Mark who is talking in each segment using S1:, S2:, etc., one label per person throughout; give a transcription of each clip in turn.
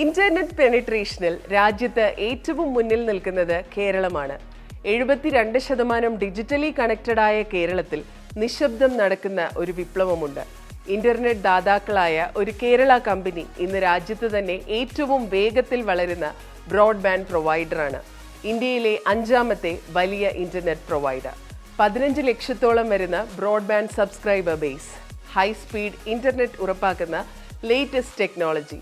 S1: Internet പെനിട്രേഷനിൽ രാജ്യത്ത് ഏറ്റവും മുന്നിൽ നിൽക്കുന്നത് കേരളമാണ്. 72% ഡിജിറ്റലി കണക്റ്റഡ് ആയ കേരളത്തിൽ നിശബ്ദം നടക്കുന്ന ഒരു വിപ്ലവമുണ്ട്. ഇന്റർനെറ്റ് ദാതാക്കളായ ഒരു കേരള കമ്പനി ഇന്ന് രാജ്യത്ത് തന്നെ ഏറ്റവും വേഗത്തിൽ വളരുന്ന ബ്രോഡ്ബാൻഡ് പ്രൊവൈഡറാണ്. ഇന്ത്യയിലെ 5ാമത്തെ വലിയ ഇന്റർനെറ്റ് പ്രൊവൈഡർ. 15 ലക്ഷത്തോളം വരുന്ന broadband subscriber base, high speed internet ഉറപ്പാക്കുന്ന ലേറ്റസ്റ്റ് ടെക്നോളജി,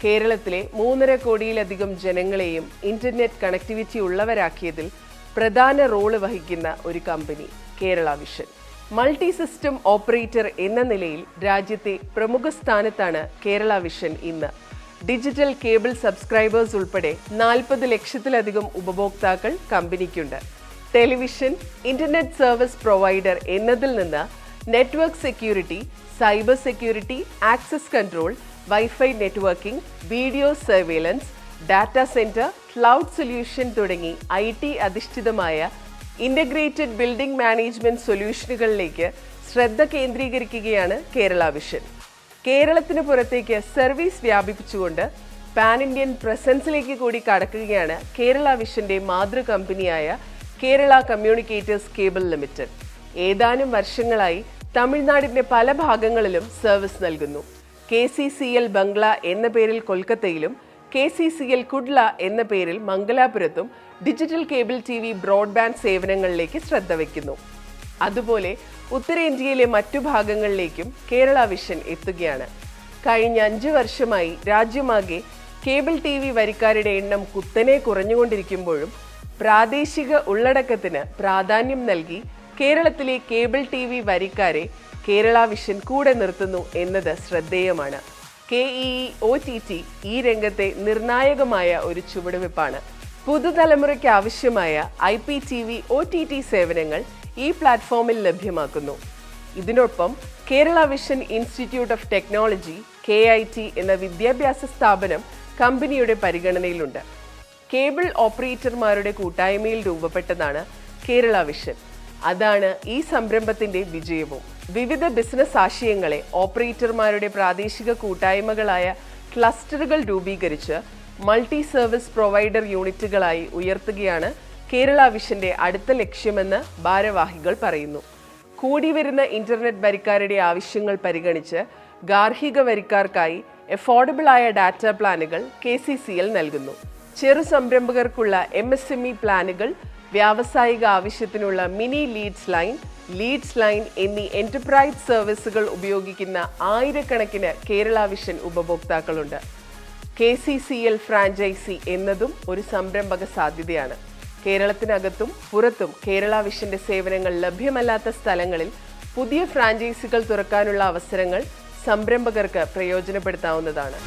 S1: കേരളത്തിലെ 3.5 കോടിയിലധികം ജനങ്ങളെയും ഇന്റർനെറ്റ് കണക്ടിവിറ്റി ഉള്ളവരാക്കിയതിൽ പ്രധാന റോള് വഹിക്കുന്ന ഒരു company Kerala vision. Multi system operator എന്ന നിലയിൽ രാജ്യത്തെ പ്രമുഖ സ്ഥാനത്താണ് കേരള വിഷൻ ഇന്ന്. ഡിജിറ്റൽ കേബിൾ സബ്സ്ക്രൈബേഴ്സ് ഉൾപ്പെടെ 40 ലക്ഷത്തിലധികം ഉപഭോക്താക്കൾ കമ്പനിക്കുണ്ട്. ടെലിവിഷൻ, ഇന്റർനെറ്റ് സർവീസ് പ്രൊവൈഡർ എന്നതിൽ നിന്ന് network security, cyber security, access control, wifi networking, video surveillance, data centre, cloud solution തുടങ്ങി IT അധിഷ്ഠിതമായ ഇൻ്റഗ്രേറ്റഡ് ബിൽഡിംഗ് മാനേജ്മെന്റ് സൊല്യൂഷനുകളിലേക്ക് ശ്രദ്ധ കേന്ദ്രീകരിക്കുകയാണ് കേരള വിഷൻ. കേരളത്തിന് പുറത്തേക്ക് സർവീസ് വ്യാപിപ്പിച്ചുകൊണ്ട് പാൻ ഇന്ത്യൻ പ്രസൻസിലേക്ക് കൂടി കടക്കുകയാണ് കേരള വിഷന്റെ മാതൃ കമ്പനിയായ കേരള കമ്മ്യൂണിക്കേറ്റേഴ്സ് കേബിൾ ലിമിറ്റഡ്. ഏതാനും വർഷങ്ങളായി തമിഴ്നാടിന്റെ പല ഭാഗങ്ങളിലും സർവീസ് നൽകുന്നു. KCCL ബംഗ്ല എന്ന പേരിൽ കൊൽക്കത്തയിലും KCCL കുഡ്ല എന്ന പേരിൽ മംഗലാപുരത്തും ഡിജിറ്റൽ കേബിൾ TV ബ്രോഡ്ബാൻഡ് സേവനങ്ങളിലേക്ക് ശ്രദ്ധ വയ്ക്കുന്നു. അതുപോലെ ഉത്തരേന്ത്യയിലെ മറ്റു ഭാഗങ്ങളിലേക്കും കേരള വിഷൻ എത്തുകയാണ്. കഴിഞ്ഞ 5 വർഷമായി രാജ്യമാകെ കേബിൾ TV വരിക്കാരുടെ എണ്ണം കുത്തനെ കുറഞ്ഞുകൊണ്ടിരിക്കുമ്പോഴും പ്രാദേശിക ഉള്ളടക്കത്തിന് പ്രാധാന്യം നൽകി കേരളത്തിലെ കേബിൾ TV വരിക്കാരെ കേരള വിഷൻ കൂടെ നിർത്തുന്നു എന്നത് ശ്രദ്ധേയമാണ്. KEE-OTT ഈ രംഗത്തെ നിർണായകമായ ഒരു ചുവടുവെപ്പാണ്. പുതുതലമുറയ്ക്ക് ആവശ്യമായ IPTV OTT സേവനങ്ങൾ ഈ പ്ലാറ്റ്ഫോമിൽ ലഭ്യമാക്കുന്നു. ഇതിനൊപ്പം Kerala vision institute of technology KIT എന്ന വിദ്യാഭ്യാസ സ്ഥാപനം കമ്പനിയുടെ പരിഗണനയിലുണ്ട്. കേബിൾ ഓപ്പറേറ്റർമാരുടെ കൂട്ടായ്മയിൽ രൂപപ്പെട്ടതാണ് കേരള വിഷൻ. അതാണ് ഈ സംരംഭത്തിന്റെ വിജയവും. വിവിധ ബിസിനസ് ആശയങ്ങളെ ഓപ്പറേറ്റർമാരുടെ പ്രാദേശിക കൂട്ടായ്മകളായ ക്ലസ്റ്ററുകൾ രൂപീകരിച്ച് മൾട്ടി സർവീസ് പ്രൊവൈഡർ യൂണിറ്റുകളായി ഉയർത്തുകയാണ് കേരള വിഷന്റെ അടുത്ത ലക്ഷ്യമെന്ന് ഭാരവാഹികൾ പറയുന്നു. കൂടിവരുന്ന ഇന്റർനെറ്റ് വരിക്കാരുടെ ആവശ്യങ്ങൾ പരിഗണിച്ച് ഗാർഹിക വരിക്കാർക്കായി അഫോർഡബിൾ ആയ ഡാറ്റ പ്ലാനുകൾ KCCL നൽകുന്നു. ചെറു സംരംഭകർക്കുള്ള MSME പ്ലാനുകൾ, വ്യാവസായിക ആവശ്യത്തിനുള്ള മിനി ലീഡ്സ് ലൈൻ എന്നീ എന്റർപ്രൈസ് സർവീസുകൾ ഉപയോഗിക്കുന്ന ആയിരക്കണക്കിന് കേരള വിഷൻ ഉപഭോക്താക്കളുണ്ട്. KCCL ഫ്രാഞ്ചൈസി എന്നതും ഒരു സംരംഭക സാധ്യതയാണ്. കേരളത്തിനകത്തും പുറത്തും കേരള വിഷന്റെ സേവനങ്ങൾ ലഭ്യമല്ലാത്ത സ്ഥലങ്ങളിൽ പുതിയ ഫ്രാഞ്ചൈസികൾ തുറക്കാനുള്ള അവസരങ്ങൾ സംരംഭകർക്ക് പ്രയോജനപ്പെടുത്താവുന്നതാണ്.